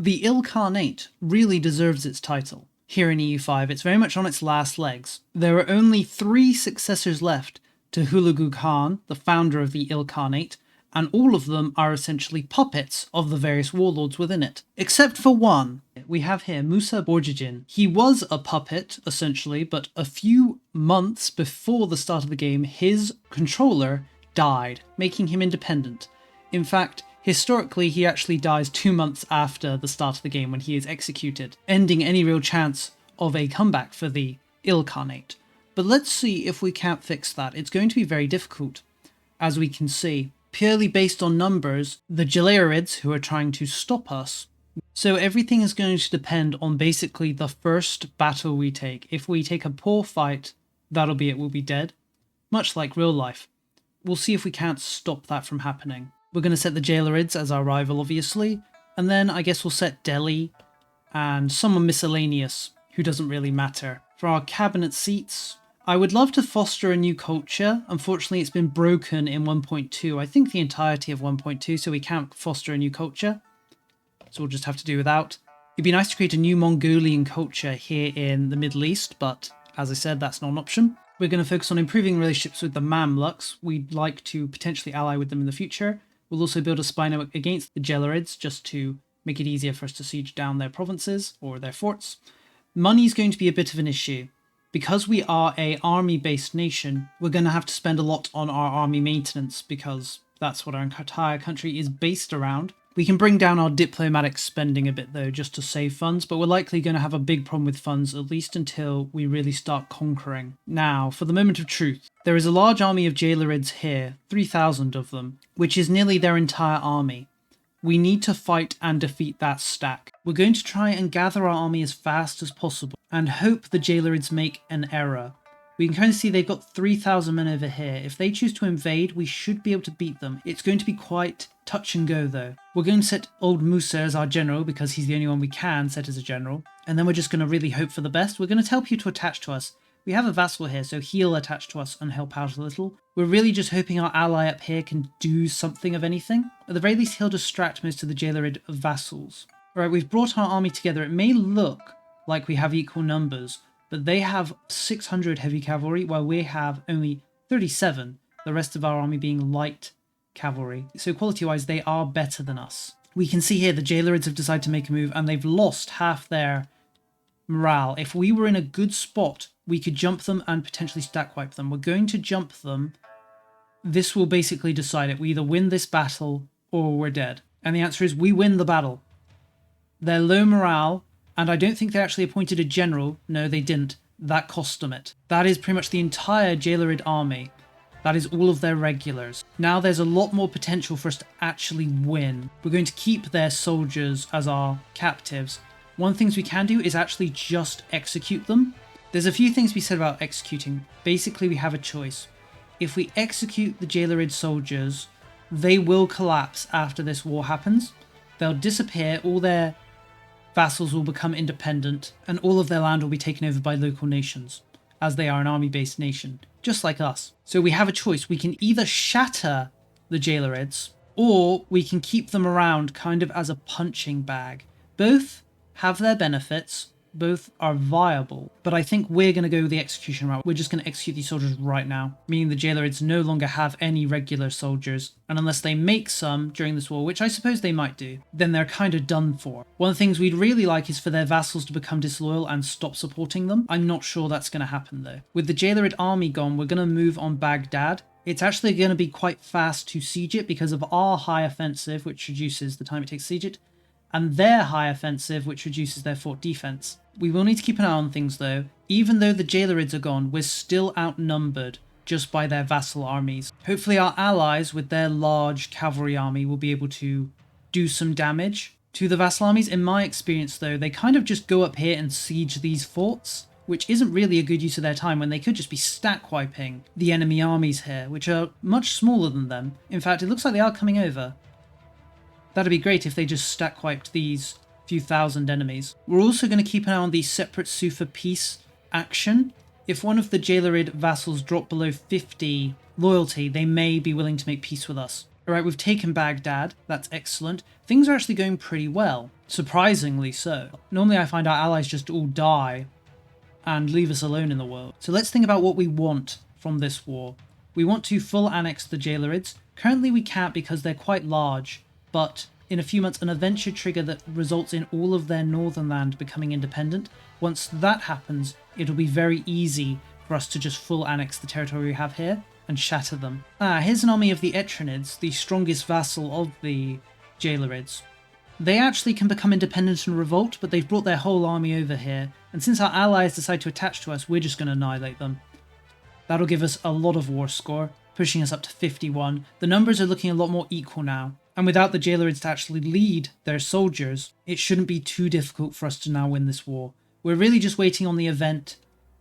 The Ilkhanate really deserves its title. Here in EU5, it's very much on its last legs. There are only 3 successors left to Hulagu Khan, the founder of the Ilkhanate, and all of them are essentially puppets of the various warlords within it. Except for one. We have here Musa Borjigin. He was a puppet, essentially, but a few months before the start of the game, his controller died, making him independent. In fact, historically, he actually dies 2 months after the start of the game when he is executed, ending any real chance of a comeback for the Ilkhanate. But let's see if we can't fix that. It's going to be very difficult, as we can see. Purely based on numbers, the Gelarids, who are trying to stop us. So everything is going to depend on basically the first battle we take. If we take a poor fight, that'll be it, we'll be dead. Much like real life. We'll see if we can't stop that from happening. We're going to set the Gelarids as our rival, obviously. And then I guess we'll set Delhi and someone miscellaneous, who doesn't really matter. For our cabinet seats, I would love to foster a new culture. Unfortunately, it's been broken in 1.2. I think the entirety of 1.2, so we can't foster a new culture. So we'll just have to do without. It'd be nice to create a new Mongolian culture here in the Middle East, but as I said, that's not an option. We're going to focus on improving relationships with the Mamluks. We'd like to potentially ally with them in the future. We'll also build a spy network against the Gelarids, just to make it easier for us to siege down their provinces or their forts. Money is going to be a bit of an issue. Because we are an army-based nation, we're going to have to spend a lot on our army maintenance because that's what our entire country is based around. We can bring down our diplomatic spending a bit though, just to save funds, but we're likely going to have a big problem with funds, at least until we really start conquering. Now, for the moment of truth. There is a large army of Gelarids here, 3,000 of them, which is nearly their entire army. We need to fight and defeat that stack. We're going to try and gather our army as fast as possible and hope the Gelarids make an error. We can kind of see they've got 3,000 men over here. If they choose to invade, we should be able to beat them. It's going to be quite touch and go though. We're going to set old Musa as our general because he's the only one we can set as a general. And then we're just going to really hope for the best. We're going to tell people to attach to us. We have a vassal here, so he'll attach to us and help out a little. We're really just hoping our ally up here can do something of anything. At the very least, he'll distract most of the Gelarid vassals. Alright, we've brought our army together. It may look like we have equal numbers, but they have 600 heavy cavalry, while we have only 37, the rest of our army being light cavalry. So quality-wise, they are better than us. We can see here the Gelarids have decided to make a move, and they've lost half their morale. If we were in a good spot, we could jump them and potentially stack wipe them. We're going to jump them. This will basically decide it. We either win this battle or we're dead. And the answer is we win the battle. They're low morale, and I don't think they actually appointed a general. No, they didn't. That cost them it. That is pretty much the entire Gelarid army. That is all of their regulars. Now there's a lot more potential for us to actually win. We're going to keep their soldiers as our captives. One of the things we can do is actually just execute them. There's a few things we said about executing. Basically, we have a choice. If we execute the Gelarid soldiers, they will collapse after this war happens. They'll disappear, all their vassals will become independent, and all of their land will be taken over by local nations, as they are an army-based nation, just like us. So we have a choice. We can either shatter the Gelarids, or we can keep them around kind of as a punching bag. Both have their benefits, both are viable, but I think we're going to go the execution route. We're just going to execute these soldiers right now, meaning the Gelarids no longer have any regular soldiers, and unless they make some during this war, which I suppose they might do, then they're kind of done for. One of the things we'd really like is for their vassals to become disloyal and stop supporting them. I'm not sure that's going to happen though. With the Gelarid army gone, we're going to move on Baghdad. It's actually going to be quite fast to siege it because of our high offensive, which reduces the time it takes to siege it, and their high offensive, which reduces their fort defense. We will need to keep an eye on things though. Even though the Gelarids are gone, we're still outnumbered just by their vassal armies. Hopefully our allies with their large cavalry army will be able to do some damage to the vassal armies. In my experience though, they kind of just go up here and siege these forts, which isn't really a good use of their time when they could just be stack wiping the enemy armies here, which are much smaller than them. In fact, it looks like they are coming over. That'd be great if they just stack wiped these few thousand enemies. We're also going to keep an eye on the separate sue for peace action. If one of the Gelarid vassals drop below 50 loyalty, they may be willing to make peace with us. Alright, we've taken Baghdad. That's excellent. Things are actually going pretty well. Surprisingly so. Normally I find our allies just all die and leave us alone in the world. So let's think about what we want from this war. We want to full annex the Jailerids. Currently we can't because they're quite large, but in a few months an event should trigger that results in all of their northern land becoming independent. Once that happens, it'll be very easy for us to just full annex the territory we have here and shatter them. Here's an army of the Etrinids, the strongest vassal of the Jailerids. They actually can become independent and revolt, but they've brought their whole army over here, and since our allies decide to attach to us, we're just going to annihilate them. That'll give us a lot of war score, pushing us up to 51. The numbers are looking a lot more equal now, and without the Jailerids to actually lead their soldiers, it shouldn't be too difficult for us to now win this war. We're really just waiting on the event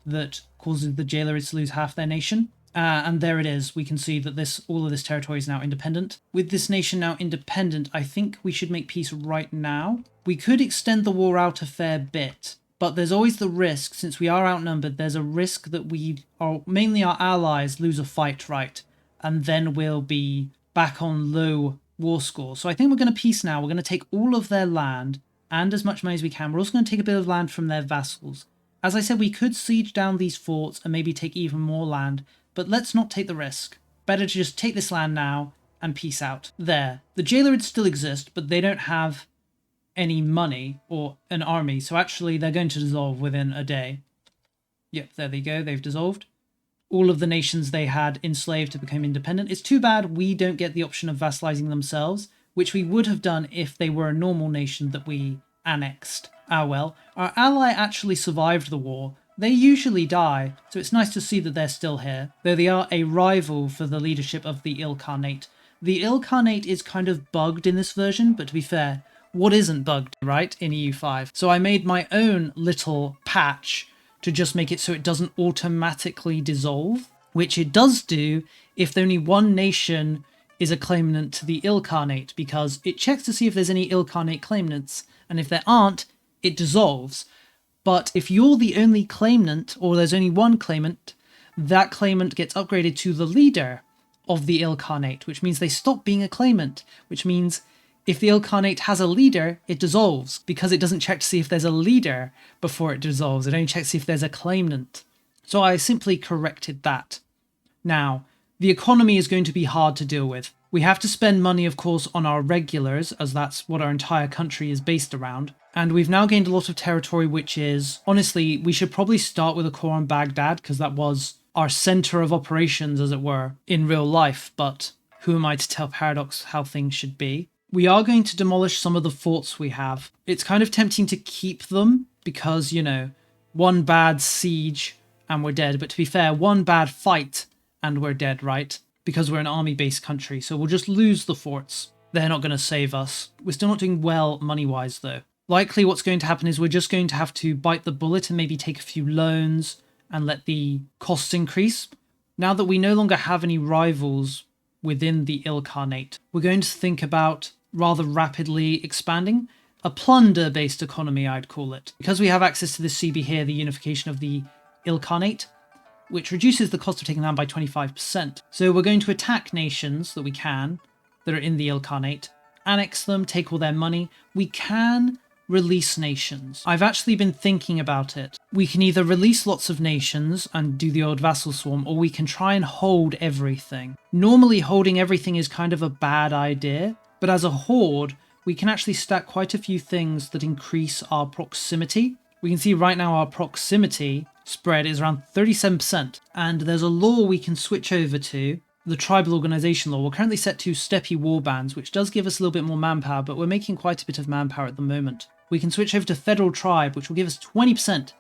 that causes the Jailerids to lose half their nation. And there it is. We can see that all of this territory is now independent. With this nation now independent, I think we should make peace right now. We could extend the war out a fair bit, but there's always the risk, since we are outnumbered, there's a risk that mainly our allies, lose a fight, right? And then we'll be back on low war score. So I think we're going to peace now. We're going to take all of their land and as much money as we can. We're also going to take a bit of land from their vassals. As I said, we could siege down these forts and maybe take even more land, but let's not take the risk. Better to just take this land now and peace out. There. The Jailerids still exist, but they don't have any money or an army, so actually they're going to dissolve within a day. Yep, there they go, they've dissolved. All of the nations they had enslaved have become independent. It's too bad we don't get the option of vassalizing themselves, which we would have done if they were a normal nation that we annexed. Ah well, our ally actually survived the war. They usually die, so it's nice to see that they're still here, though they are a rival for the leadership of the Ilkhanate. The Ilkhanate is kind of bugged in this version, but to be fair, what isn't bugged, right, in EU5? So I made my own little patch to just make it so it doesn't automatically dissolve, which it does do if only one nation is a claimant to the Ilkhanate, because it checks to see if there's any Ilkhanate claimants, and if there aren't, it dissolves. But if you're the only claimant, or there's only one claimant, that claimant gets upgraded to the leader of the Ilkhanate, which means they stop being a claimant, which means if the Ilkhanate has a leader, it dissolves, because it doesn't check to see if there's a leader before it dissolves. It only checks to see if there's a claimant. So I simply corrected that. Now, the economy is going to be hard to deal with. We have to spend money, of course, on our regulars, as that's what our entire country is based around. And we've now gained a lot of territory, which is, honestly, we should probably start with a core on Baghdad, because that was our center of operations, as it were, in real life. But who am I to tell Paradox how things should be? We are going to demolish some of the forts we have. It's kind of tempting to keep them, because, you know, one bad siege and we're dead. But to be fair, one bad fight and we're dead, right? Because we're an army-based country, so we'll just lose the forts. They're not going to save us. We're still not doing well money-wise, though. Likely what's going to happen is we're just going to have to bite the bullet and maybe take a few loans and let the costs increase. Now that we no longer have any rivals within the Ilkhanate, we're going to think about rather rapidly expanding. A plunder-based economy, I'd call it. Because we have access to this CB here, the unification of the Ilkhanate, which reduces the cost of taking land by 25%. So we're going to attack nations that we can, that are in the Ilkhanate, annex them, take all their money. We can release nations. I've actually been thinking about it. We can either release lots of nations and do the old vassal swarm, or we can try and hold everything. Normally holding everything is kind of a bad idea, but as a horde, we can actually stack quite a few things that increase our proximity. We can see right now our proximity spread is around 37%, and there's a law we can switch over to, the tribal organization law. We're currently set to steppe warbands, which does give us a little bit more manpower, but we're making quite a bit of manpower at the moment. We can switch over to federal tribe, which will give us 20%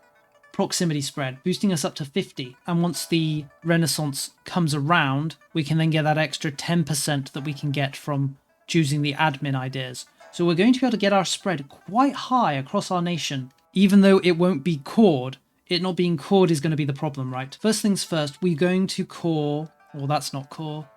proximity spread, boosting us up to 50. And once the Renaissance comes around, we can then get that extra 10% that we can get from choosing the admin ideas. So we're going to be able to get our spread quite high across our nation, even though it won't be cored. It not being cored is going to be the problem, right? First things first, we're going to core... Well, that's not core.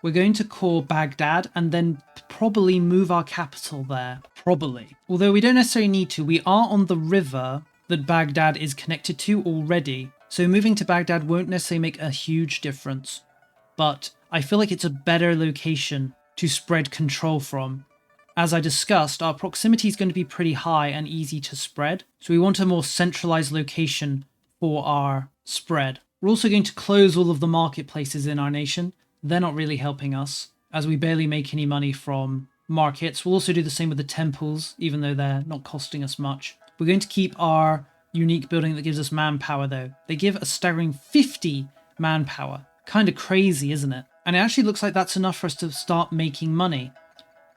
We're going to core Baghdad and then probably move our capital there. Probably. Although we don't necessarily need to. We are on the river that Baghdad is connected to already. So moving to Baghdad won't necessarily make a huge difference. But I feel like it's a better location to spread control from. As I discussed, our proximity is going to be pretty high and easy to spread, so we want a more centralized location for our spread. We're also going to close all of the marketplaces in our nation. They're not really helping us, as we barely make any money from markets. We'll also do the same with the temples, even though they're not costing us much. We're going to keep our unique building that gives us manpower, though. They give a staggering 50 manpower. Kind of crazy, isn't it? And it actually looks like that's enough for us to start making money.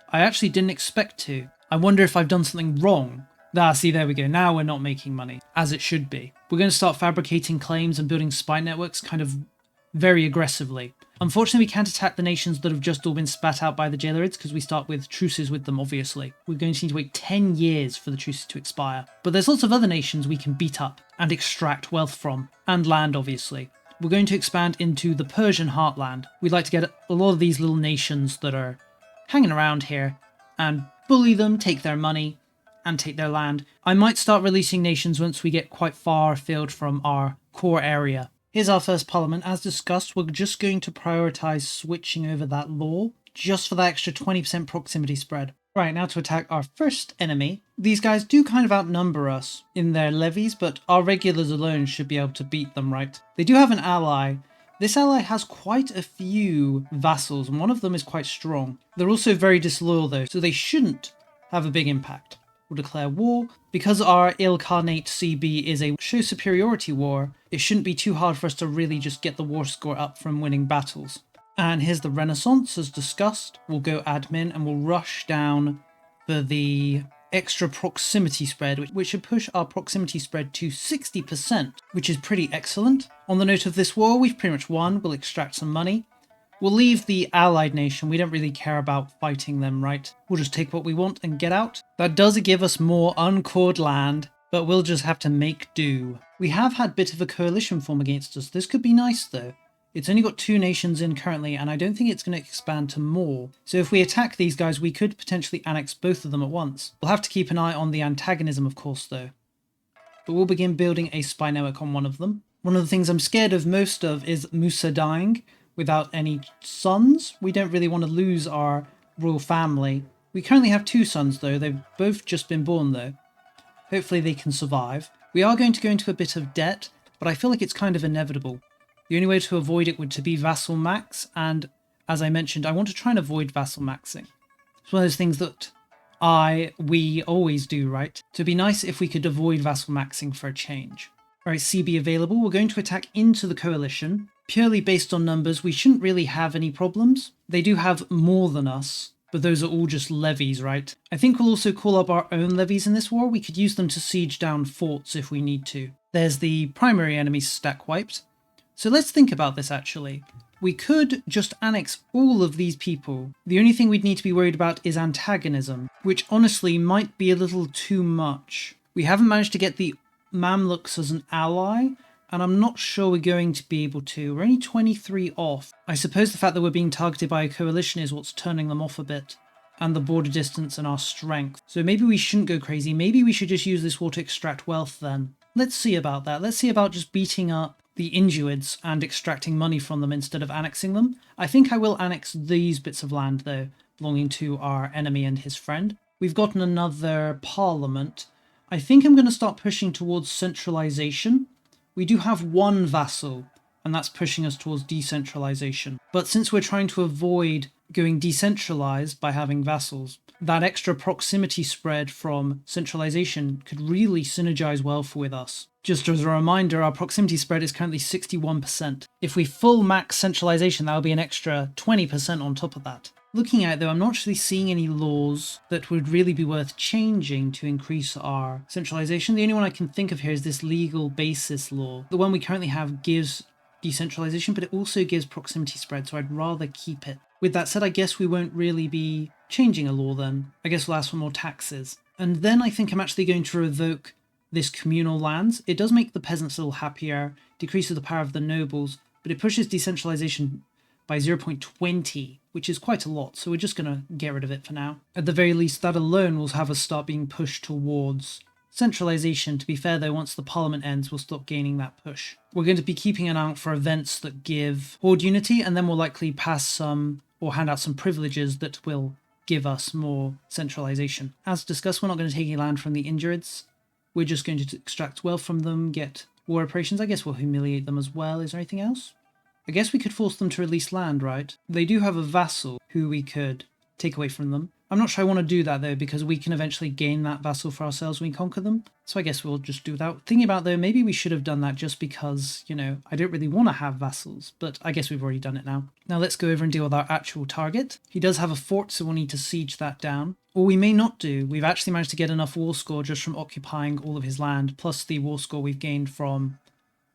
I actually didn't expect to. I wonder if I've done something wrong. See, there we go. Now we're not making money, as it should be. We're going to start fabricating claims and building spy networks kind of very aggressively. Unfortunately, we can't attack the nations that have just all been spat out by the jailerids because we start with truces with them, obviously. We're going to need to wait 10 years for the truces to expire. But there's lots of other nations we can beat up and extract wealth from, and land, obviously. We're going to expand into the Persian heartland. We'd like to get a lot of these little nations that are hanging around here and bully them, take their money, and take their land. I might start releasing nations once we get quite far afield from our core area. Here's our first parliament. As discussed, we're just going to prioritize switching over that law just for that extra 20% proximity spread. Right, now to attack our first enemy. These guys do kind of outnumber us in their levies, but our regulars alone should be able to beat them, right? They do have an ally. This ally has quite a few vassals, and one of them is quite strong. They're also very disloyal though, so they shouldn't have a big impact. We'll declare war. Because our Ilkhanate CB is a show superiority war, it shouldn't be too hard for us to really just get the war score up from winning battles. And here's the Renaissance, as discussed. We'll go admin and we'll rush down for the extra proximity spread, which should push our proximity spread to 60%, which is pretty excellent. On the note of this war, we've pretty much won. We'll extract some money. We'll leave the allied nation. We don't really care about fighting them, right? We'll just take what we want and get out. That does give us more uncored land, but we'll just have to make do. We have had a bit of a coalition form against us. This could be nice, though. It's only got 2 nations in currently, and I don't think it's going to expand to more. So if we attack these guys, we could potentially annex both of them at once. We'll have to keep an eye on the antagonism, of course, though. But we'll begin building a spy network on one of them. One of the things I'm scared of most of is Musa dying without any sons. We don't really want to lose our royal family. We currently have 2 sons, though. They've both just been born, though. Hopefully they can survive. We are going to go into a bit of debt, but I feel like it's kind of inevitable. The only way to avoid it would to be vassal max, and as I mentioned, I want to try and avoid vassal maxing. It's one of those things that we always do, right? So it'd be nice if we could avoid vassal maxing for a change. Alright, CB available. We're going to attack into the coalition. Purely based on numbers, we shouldn't really have any problems. They do have more than us, but those are all just levies, right? I think we'll also call up our own levies in this war. We could use them to siege down forts if we need to. There's the primary enemy stack wiped. So let's think about this actually. We could just annex all of these people. The only thing we'd need to be worried about is antagonism, which honestly might be a little too much. We haven't managed to get the Mamluks as an ally, and I'm not sure we're going to be able to. We're only 23 off. I suppose the fact that we're being targeted by a coalition is what's turning them off a bit, and the border distance and our strength. So maybe we shouldn't go crazy. Maybe we should just use this war to extract wealth then. Let's see about that. Let's see about just beating up the Injuids and extracting money from them instead of annexing them. I think I will annex these bits of land, though, belonging to our enemy and his friend. We've gotten another parliament. I think I'm going to start pushing towards centralization. We do have 1 vassal, and that's pushing us towards decentralization. But since we're trying to avoid going decentralized by having vassals, that extra proximity spread from centralization could really synergize well with us. Just as a reminder, our proximity spread is currently 61%. If we full max centralization, that will be an extra 20% on top of that. Looking at it though, I'm not actually seeing any laws that would really be worth changing to increase our centralization. The only one I can think of here is this legal basis law. The one we currently have gives decentralization, but it also gives proximity spread, so I'd rather keep it. With that said, I guess we won't really be changing a law then. I guess we'll ask for more taxes. And then I think I'm actually going to revoke this communal lands. It does make the peasants a little happier, decreases the power of the nobles, but it pushes decentralization by 0.20, which is quite a lot, so we're just going to get rid of it for now. At the very least, that alone will have us start being pushed towards centralization. To be fair though, once the parliament ends, we'll stop gaining that push. We're going to be keeping an eye out for events that give horde unity, and then we'll likely pass some or hand out some privileges that will give us more centralization. As discussed, we're not going to take any land from the Indurids. We're just going to extract wealth from them, get war operations. I guess we'll humiliate them as well. Is there anything else? I guess we could force them to release land, right? They do have a vassal who we could take away from them. I'm not sure I want to do that though, because we can eventually gain that vassal for ourselves when we conquer them. So I guess we'll just do that. Thinking about though, maybe we should have done that just because, you know, I don't really want to have vassals, but I guess we've already done it now. Now let's go over and deal with our actual target. He does have a fort, so we'll need to siege that down. Or we may not do. We've actually managed to get enough war score just from occupying all of his land, plus the war score we've gained from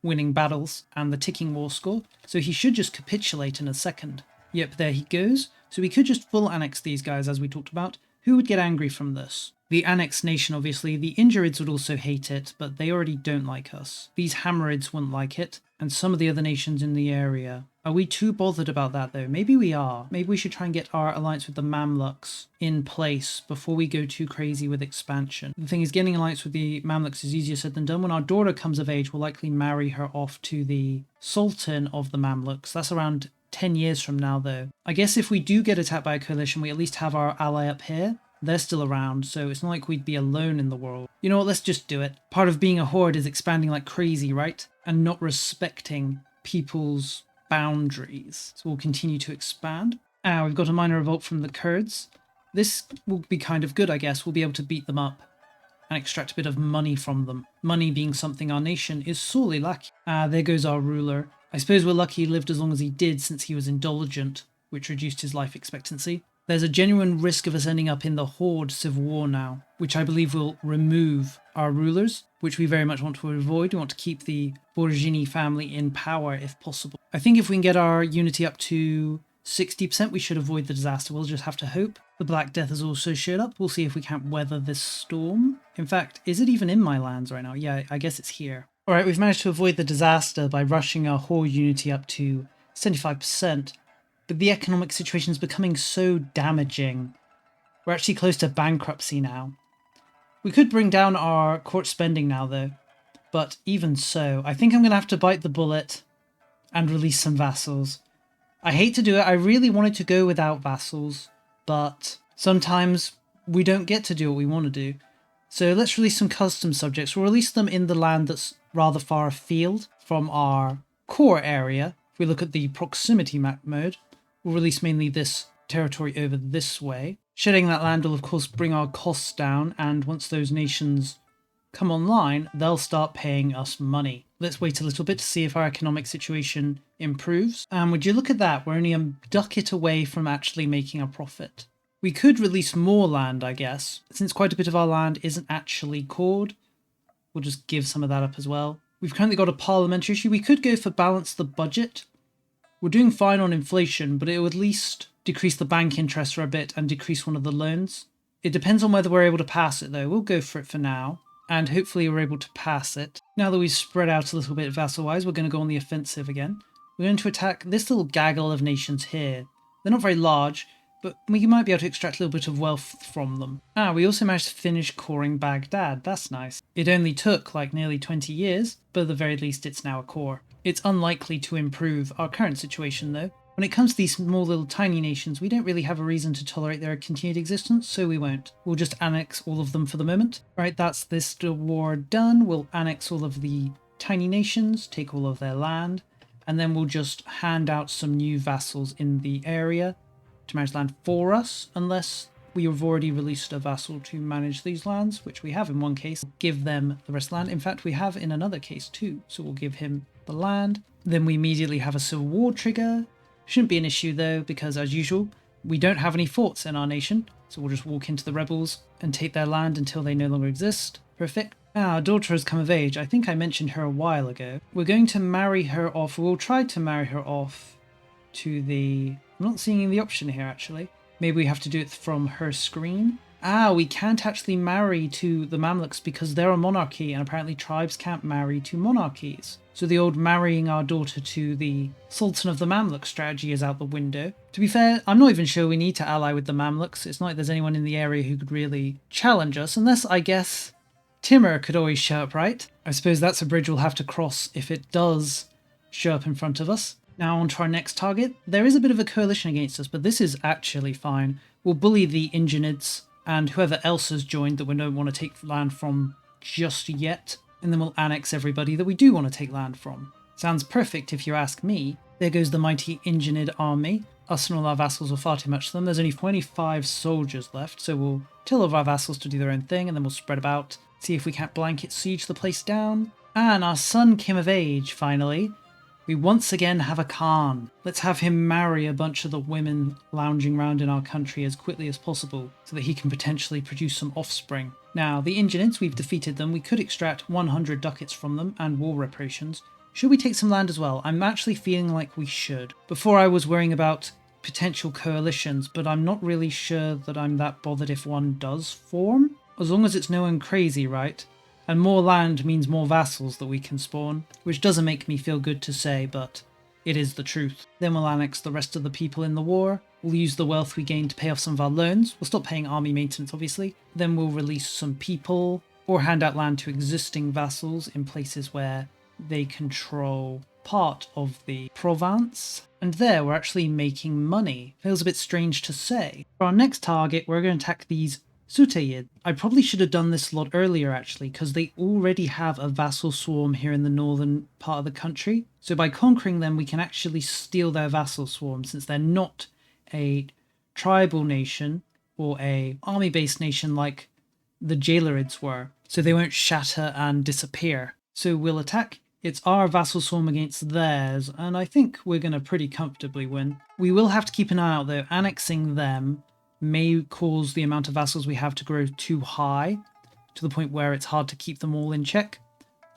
winning battles and the ticking war score. So he should just capitulate in a second. Yep, there he goes. So we could just full annex these guys as we talked about. Who would get angry from this? The annexed nation, obviously. The Indurids would also hate it, but they already don't like us. These Hammerids wouldn't like it, and some of the other nations in the area. Are we too bothered about that though? Maybe we are. Maybe we should try and get our alliance with the Mamluks in place before we go too crazy with expansion. The thing is, getting alliance with the Mamluks is easier said than done. When our daughter comes of age, we'll likely marry her off to the Sultan of the Mamluks. That's around 10 years from now though. I guess if we do get attacked by a coalition, we at least have our ally up here. They're still around, so it's not like we'd be alone in the world. You know what, let's just do it. Part of being a horde is expanding like crazy, right? And not respecting people's boundaries. So we'll continue to expand. We've got a minor revolt from the Kurds. This will be kind of good, I guess. We'll be able to beat them up and extract a bit of money from them. Money being something our nation is sorely lacking. There goes our ruler. I suppose we're lucky he lived as long as he did since he was indulgent, which reduced his life expectancy. There's a genuine risk of us ending up in the Horde civil war now, which I believe will remove our rulers, which we very much want to avoid. We want to keep the Borjigin family in power if possible. I think if we can get our unity up to 60%, we should avoid the disaster. We'll just have to hope. The Black Death has also showed up. We'll see if we can't weather this storm. In fact, is it even in my lands right now? Yeah, I guess it's here. Alright, we've managed to avoid the disaster by rushing our whole unity up to 75%, but the economic situation is becoming so damaging. We're actually close to bankruptcy now. We could bring down our court spending now though, but even so, I think I'm going to have to bite the bullet and release some vassals. I hate to do it, I really wanted to go without vassals, but sometimes we don't get to do what we want to do. So let's release some custom subjects. We'll release them in the land that's rather far afield from our core area. If we look at the proximity map mode, we'll release mainly this territory over this way. Shedding that land will of course bring our costs down, and once those nations come online, they'll start paying us money. Let's wait a little bit to see if our economic situation improves. And would you look at that, we're only a ducat away from actually making a profit. We could release more land, I guess. Since quite a bit of our land isn't actually cored, we'll just give some of that up as well. We've currently got a parliamentary issue. We could go for balance the budget. We're doing fine on inflation, but it will at least decrease the bank interest for a bit and decrease one of the loans. It depends on whether we're able to pass it though. We'll go for it for now, and hopefully we're able to pass it. Now that we've spread out a little bit vassal-wise, we're going to go on the offensive again. We're going to attack this little gaggle of nations here. They're not very large, but we might be able to extract a little bit of wealth from them. We also managed to finish coring Baghdad. That's nice. It only took like nearly 20 years, but at the very least it's now a core. It's unlikely to improve our current situation though. When it comes to these small little tiny nations, we don't really have a reason to tolerate their continued existence, so we won't. We'll just annex all of them for the moment. Right, that's this war done. We'll annex all of the tiny nations, take all of their land, and then we'll just hand out some new vassals in the area to manage land for us, unless we have already released a vassal to manage these lands, which we have in one case. Give them the rest of the land. In fact, we have in another case too, so we'll give him the land. Then we immediately have a civil war trigger. Shouldn't be an issue though, because as usual, we don't have any forts in our nation, so we'll just walk into the rebels and take their land until they no longer exist. Perfect. Our daughter has come of age. I think I mentioned her a while ago. We're going to marry her off. We'll try to marry her off to the... I'm not seeing the option here actually. Maybe we have to do it from her screen. We can't actually marry to the Mamluks because they're a monarchy, and apparently tribes can't marry to monarchies. So the old marrying our daughter to the Sultan of the Mamluk strategy is out the window. To be fair, I'm not even sure we need to ally with the Mamluks. It's not like there's anyone in the area who could really challenge us, unless, I guess, Timur could always show up, right? I suppose that's a bridge we'll have to cross if it does show up in front of us. Now on to our next target. There is a bit of a coalition against us, but this is actually fine. We'll bully the Ingenids and whoever else has joined that we don't want to take land from just yet, and then we'll annex everybody that we do want to take land from. Sounds perfect if you ask me. There goes the mighty Ingenid army. Us and all our vassals are far too much for them. There's only 25 soldiers left, so we'll tell all of our vassals to do their own thing, and then we'll spread about, see if we can't blanket siege the place down. And our son came of age, finally. We once again have a Khan. Let's have him marry a bunch of the women lounging around in our country as quickly as possible so that he can potentially produce some offspring. Now, the Ingenids, we've defeated them. We could extract 100 ducats from them and war reparations. Should we take some land as well? I'm actually feeling like we should. Before I was worrying about potential coalitions, but I'm not really sure that I'm that bothered if one does form. As long as it's no one crazy, right? And more land means more vassals that we can spawn, which doesn't make me feel good to say, but it is the truth. Then we'll annex the rest of the people in the war. We'll use the wealth we gain to pay off some of our loans. We'll stop paying army maintenance, obviously. Then we'll release some people, or hand out land to existing vassals in places where they control part of the Provence. And there we're actually making money. Feels a bit strange to say. For our next target, we're going to attack these Sutayid. I probably should have done this a lot earlier actually, because they already have a vassal swarm here in the northern part of the country. So by conquering them, we can actually steal their vassal swarm, since they're not a tribal nation or a army-based nation like the Jailerids were. So they won't shatter and disappear. So we'll attack. It's our vassal swarm against theirs, and I think we're going to pretty comfortably win. We will have to keep an eye out though. Annexing them may cause the amount of vassals we have to grow too high, to the point where it's hard to keep them all in check.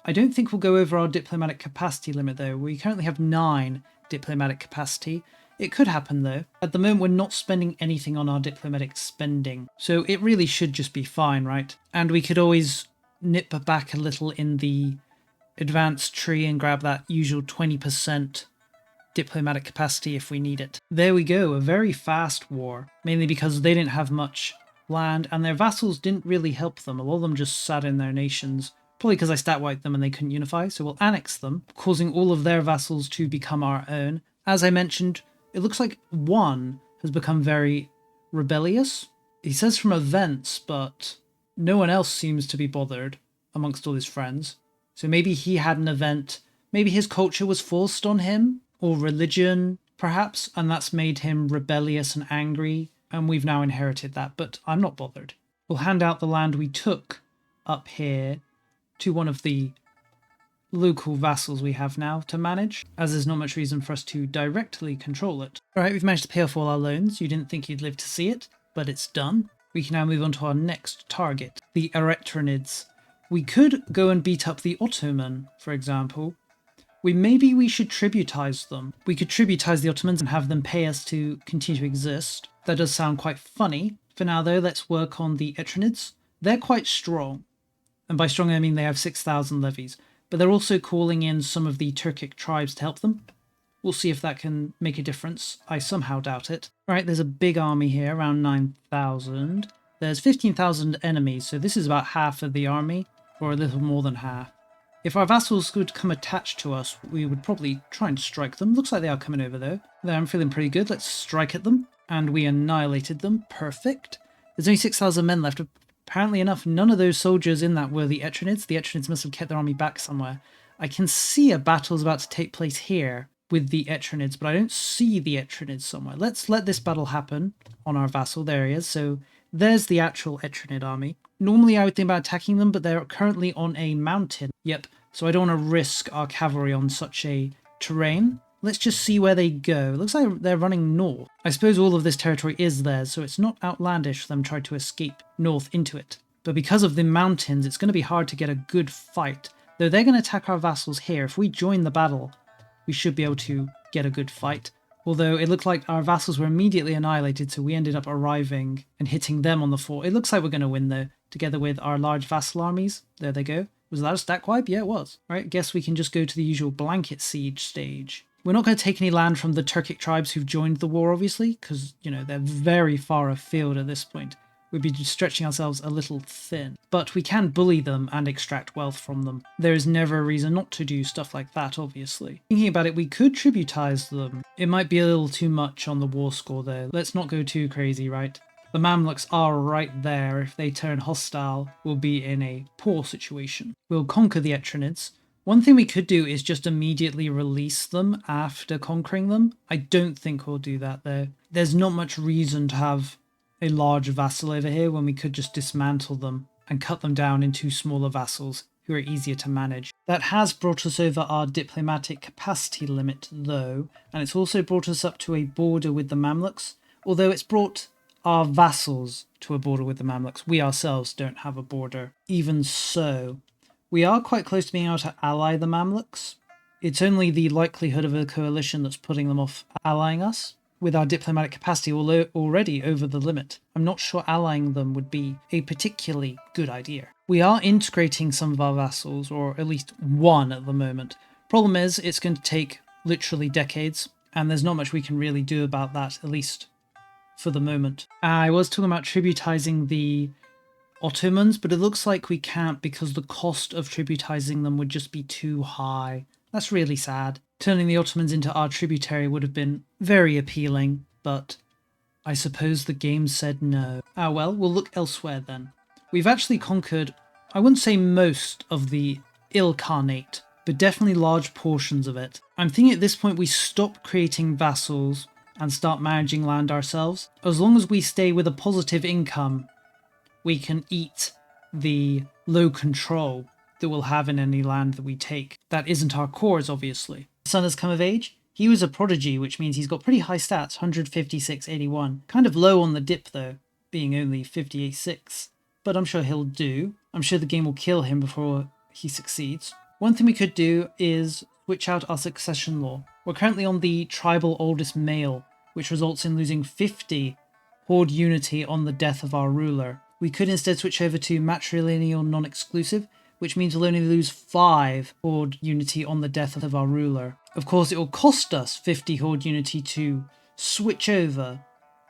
I don't think we'll go over our diplomatic capacity limit though. We currently have 9 diplomatic capacity. It could happen though. At the moment we're not spending anything on our diplomatic spending, so it really should just be fine, right? And we could always nip back a little in the advanced tree and grab that usual 20% diplomatic capacity if we need it. There we go, a very fast war, mainly because they didn't have much land and their vassals didn't really help them. A lot of them just sat in their nations, probably because I stat wiped them and they couldn't unify, so we'll annex them, causing all of their vassals to become our own. As I mentioned, it looks like one has become very rebellious. He says from events, but no one else seems to be bothered amongst all his friends. So maybe he had an event, maybe his culture was forced on him, or religion, perhaps, and that's made him rebellious and angry, and we've now inherited that, but I'm not bothered. We'll hand out the land we took up here to one of the local vassals we have now to manage, as there's not much reason for us to directly control it. Alright, we've managed to pay off all our loans. You didn't think you'd live to see it, but it's done. We can now move on to our next target, the Eretronids. We could go and beat up the Ottoman, for example. Maybe we should tributize them. We could tributize the Ottomans and have them pay us to continue to exist. That does sound quite funny. For now though, let's work on the Etronids. They're quite strong. And by strong I mean they have 6,000 levies. But they're also calling in some of the Turkic tribes to help them. We'll see if that can make a difference. I somehow doubt it. Right, there's a big army here, around 9,000. There's 15,000 enemies, so this is about half of the army, or a little more than half. If our vassals would come attached to us, we would probably try and strike them. Looks like they are coming over though. There, I'm feeling pretty good. Let's strike at them. And we annihilated them. Perfect. There's only 6,000 men left. Apparently enough, none of those soldiers in that were the Etronids. The Etronids must have kept their army back somewhere. I can see a battle is about to take place here with the Etronids, but I don't see the Etronids somewhere. Let's let this battle happen on our vassal. There he is. So there's the actual Etronid army. Normally I would think about attacking them, but they're currently on a mountain. Yep, so I don't want to risk our cavalry on such a terrain. Let's just see where they go. It looks like they're running north. I suppose all of this territory is theirs, so it's not outlandish for them to try to escape north into it. But because of the mountains, it's going to be hard to get a good fight. Though they're going to attack our vassals here. If we join the battle, we should be able to get a good fight. Although it looked like our vassals were immediately annihilated, so we ended up arriving and hitting them on the fort. It looks like we're going to win though, together with our large vassal armies. There they go. Was that a stack wipe? Yeah, it was. Right, guess we can just go to the usual blanket siege stage. We're not going to take any land from the Turkic tribes who've joined the war, obviously, because, you know, they're very far afield at this point. we'd be stretching ourselves a little thin. But we can bully them and extract wealth from them. There is never a reason not to do stuff like that, obviously. Thinking about it, we could tributize them. It might be a little too much on the war score though. Let's not go too crazy, right? The Mamluks are right there. If they turn hostile, we'll be in a poor situation. We'll conquer the Etrinids. One thing we could do is just immediately release them after conquering them. I don't think we'll do that though. There's not much reason to have a large vassal over here when we could just dismantle them and cut them down into smaller vassals who are easier to manage. That has brought us over our diplomatic capacity limit though, and it's also brought us up to a border with the Mamluks, although it's brought our vassals to a border with the Mamluks. We ourselves don't have a border. Even so, we are quite close to being able to ally the Mamluks. It's only the likelihood of a coalition that's putting them off allying us, with our diplomatic capacity already over the limit. I'm not sure allying them would be a particularly good idea. We are integrating some of our vassals, or at least one at the moment. Problem is, it's going to take literally decades, and there's not much we can really do about that, at least for the moment. I was talking about tributizing the Ottomans, but it looks like we can't because the cost of tributizing them would just be too high. That's really sad. Turning the Ottomans into our tributary would have been very appealing, but I suppose the game said no. Ah well, we'll look elsewhere then. We've actually conquered, I wouldn't say most of the Ilkhanate, but definitely large portions of it. I'm thinking at this point we stop creating vassals and start managing land ourselves. As long as we stay with a positive income, we can eat the low control that we'll have in any land that we take. That isn't our cores, obviously. The son has come of age. He was a prodigy, which means he's got pretty high stats, 156, 81. Kind of low on the dip though, being only 58.6. But I'm sure he'll do. I'm sure the game will kill him before he succeeds. One thing we could do is switch out our succession law. We're currently on the tribal oldest male, which results in losing 50 horde unity on the death of our ruler. We could instead switch over to matrilineal non-exclusive, which means we'll only lose 5 horde unity on the death of our ruler. Of course, it will cost us 50 horde unity to switch over,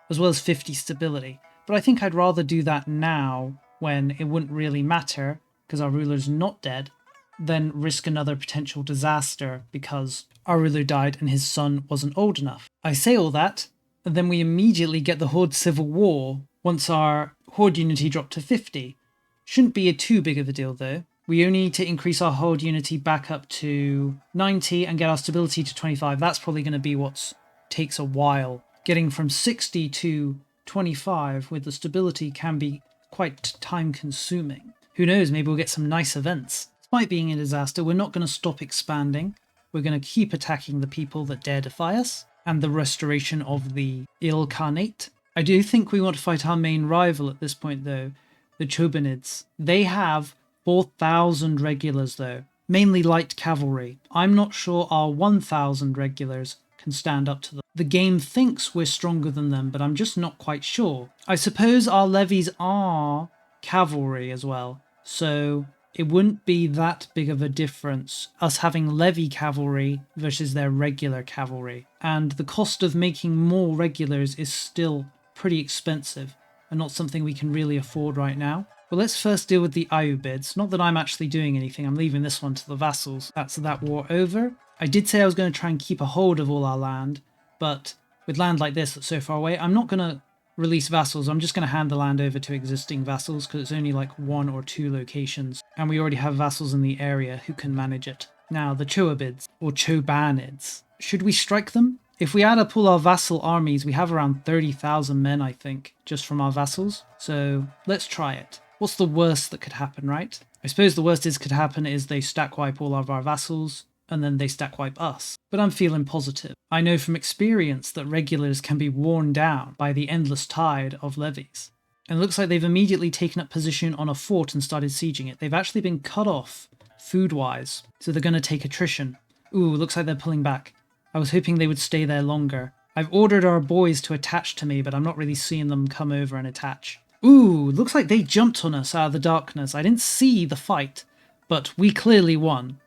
as well as 50 stability. But I think I'd rather do that now, when it wouldn't really matter, because our ruler's not dead, than risk another potential disaster because our ruler died and his son wasn't old enough. I say all that, and then we immediately get the Horde Civil War once our Horde unity dropped to 50. Shouldn't be too big of a deal though. We only need to increase our Horde unity back up to 90 and get our stability to 25. That's probably going to be what takes a while. Getting from 60 to 25 with the stability can be quite time consuming. Who knows, maybe we'll get some nice events. Despite being a disaster, we're not going to stop expanding. We're going to keep attacking the people that dare defy us, and the restoration of the Ilkhanate. I do think we want to fight our main rival at this point though, the Chobanids. They have 4,000 regulars though, mainly light cavalry. I'm not sure our 1,000 regulars can stand up to them. The game thinks we're stronger than them, but I'm just not quite sure. I suppose our levies are cavalry as well, so it wouldn't be that big of a difference, us having levy cavalry versus their regular cavalry. And the cost of making more regulars is still pretty expensive, and not something we can really afford right now. But let's first deal with the Ayyubids. Not that I'm actually doing anything, I'm leaving this one to the vassals. That's that war over. I did say I was going to try and keep a hold of all our land, but with land like this that's so far away, I'm not going to release vassals. I'm just going to hand the land over to existing vassals because it's only like 1 or 2 locations, and we already have vassals in the area who can manage it. Now, the Choabids, or Chobanids. Should we strike them? If we add up all our vassal armies, we have around 30,000 men, I think, just from our vassals. So let's try it. What's the worst that could happen, right? I suppose the worst could happen is they stack wipe all of our vassals, and then they stack wipe us. But I'm feeling positive. I know from experience that regulars can be worn down by the endless tide of levies. And it looks like they've immediately taken up position on a fort and started sieging it. They've actually been cut off food-wise, so they're going to take attrition. Ooh, looks like they're pulling back. I was hoping they would stay there longer. I've ordered our boys to attach to me, but I'm not really seeing them come over and attach. Ooh, looks like they jumped on us out of the darkness. I didn't see the fight, but we clearly won.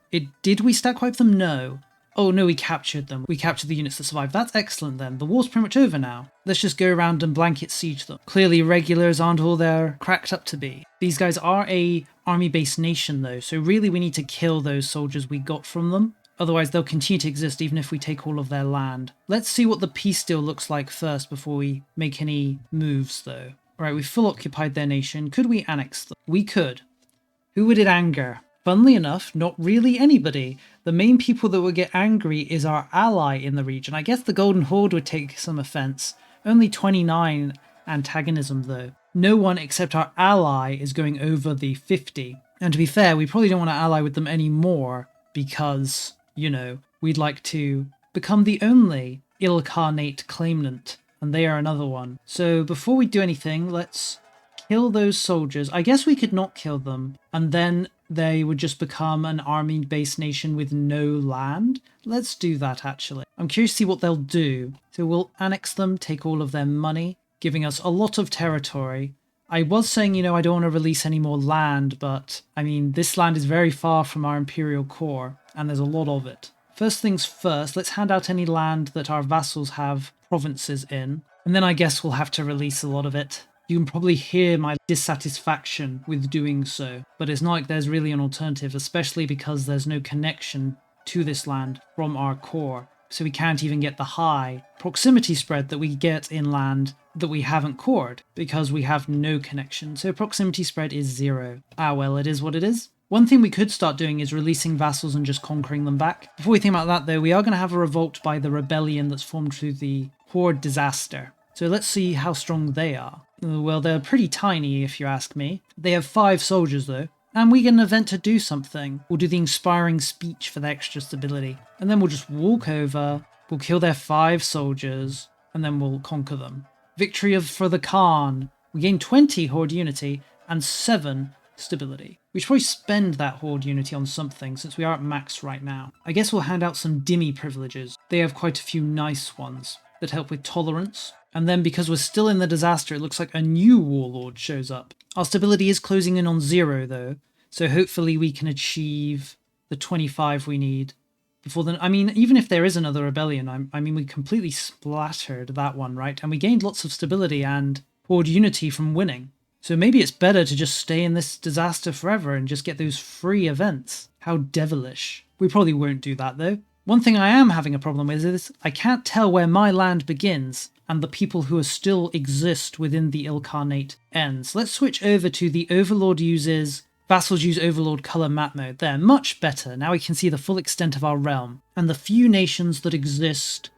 Did we stack wipe them? No. Oh no, we captured them. We captured the units that survived. That's excellent then. The war's pretty much over now. Let's just go around and blanket siege them. Clearly regulars aren't all they're cracked up to be. These guys are a army-based nation though, so really we need to kill those soldiers we got from them. Otherwise they'll continue to exist even if we take all of their land. Let's see what the peace deal looks like first before we make any moves though. Alright, we've full occupied their nation. Could we annex them? We could. Who would it anger? Funnily enough, not really anybody. The main people that would get angry is our ally in the region. I guess the Golden Horde would take some offense. Only 29 antagonism though. No one except our ally is going over the 50. And to be fair, we probably don't want to ally with them anymore because, you know, we'd like to become the only Ilkhanate claimant. And they are another one. So before we do anything, let's kill those soldiers. I guess we could not kill them. And then they would just become an army-based nation with no land. Let's do that, actually. I'm curious to see what they'll do. So we'll annex them, take all of their money, giving us a lot of territory. I was saying, you know, I don't want to release any more land, but, I mean, this land is very far from our imperial core, and there's a lot of it. First things first, let's hand out any land that our vassals have provinces in, and then I guess we'll have to release a lot of it. You can probably hear my dissatisfaction with doing so, but it's not like there's really an alternative, especially because there's no connection to this land from our core. So we can't even get the high proximity spread that we get in land that we haven't cored, because we have no connection. So proximity spread is 0. Ah well, it is what it is. One thing we could start doing is releasing vassals and just conquering them back. Before we think about that though, we are going to have a revolt by the rebellion that's formed through the Horde disaster. So let's see how strong they are. Well, they're pretty tiny if you ask me. They have 5 soldiers though. And we get an event to do something. We'll do the inspiring speech for the extra stability. And then we'll just walk over, we'll kill their 5 soldiers, and then we'll conquer them. Victory for the Khan. We gain 20 Horde unity and 7 stability. We should probably spend that Horde unity on something since we are at max right now. I guess we'll hand out some Dhimmi privileges. They have quite a few nice ones that help with tolerance. And then because we're still in the disaster, it looks like a new warlord shows up. Our stability is closing in on 0 though, so hopefully we can achieve the 25 we need before then. I mean, even if there is another rebellion, I mean, we completely splattered that one, right? And we gained lots of stability and Horde unity from winning. So maybe it's better to just stay in this disaster forever and just get those free events. How devilish. We probably won't do that though. One thing I am having a problem with is I can't tell where my land begins and the people who still exist within the Ilkhanate ends. Let's switch over to the Overlord uses, vassals use Overlord color map mode. There, much better. Now we can see the full extent of our realm and the few nations that exist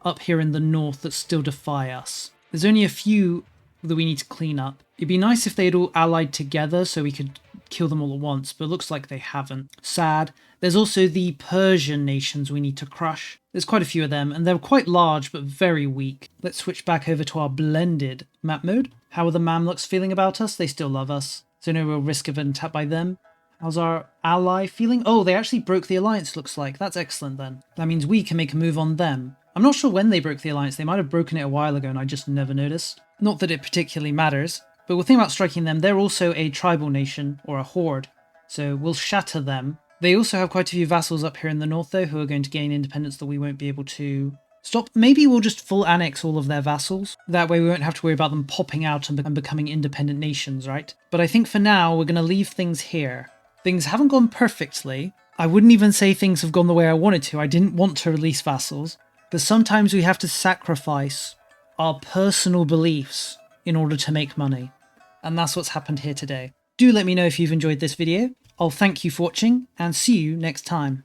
up here in the north that still defy us. There's only a few that we need to clean up. It'd be nice if they had all allied together so we could kill them all at once, but it looks like they haven't. Sad. There's also the Persian nations we need to crush. There's quite a few of them, and they're quite large but very weak. Let's switch back over to our blended map mode. How are the Mamluks feeling about us? They still love us, so no real risk of an attack by them. How's our ally feeling? Oh, they actually broke the alliance, looks like. That's excellent then. That means we can make a move on them. I'm not sure when they broke the alliance. They might have broken it a while ago and I just never noticed. Not that it particularly matters, but we'll think about striking them. They're also a tribal nation, or a horde, so we'll shatter them. They also have quite a few vassals up here in the north though, who are going to gain independence that we won't be able to stop. Maybe we'll just full annex all of their vassals. That way we won't have to worry about them popping out and becoming independent nations, right? But I think for now we're going to leave things here. Things haven't gone perfectly. I wouldn't even say things have gone the way I wanted to. I didn't want to release vassals. But sometimes we have to sacrifice our personal beliefs in order to make money. And that's what's happened here today. Do let me know if you've enjoyed this video. I'll thank you for watching and see you next time.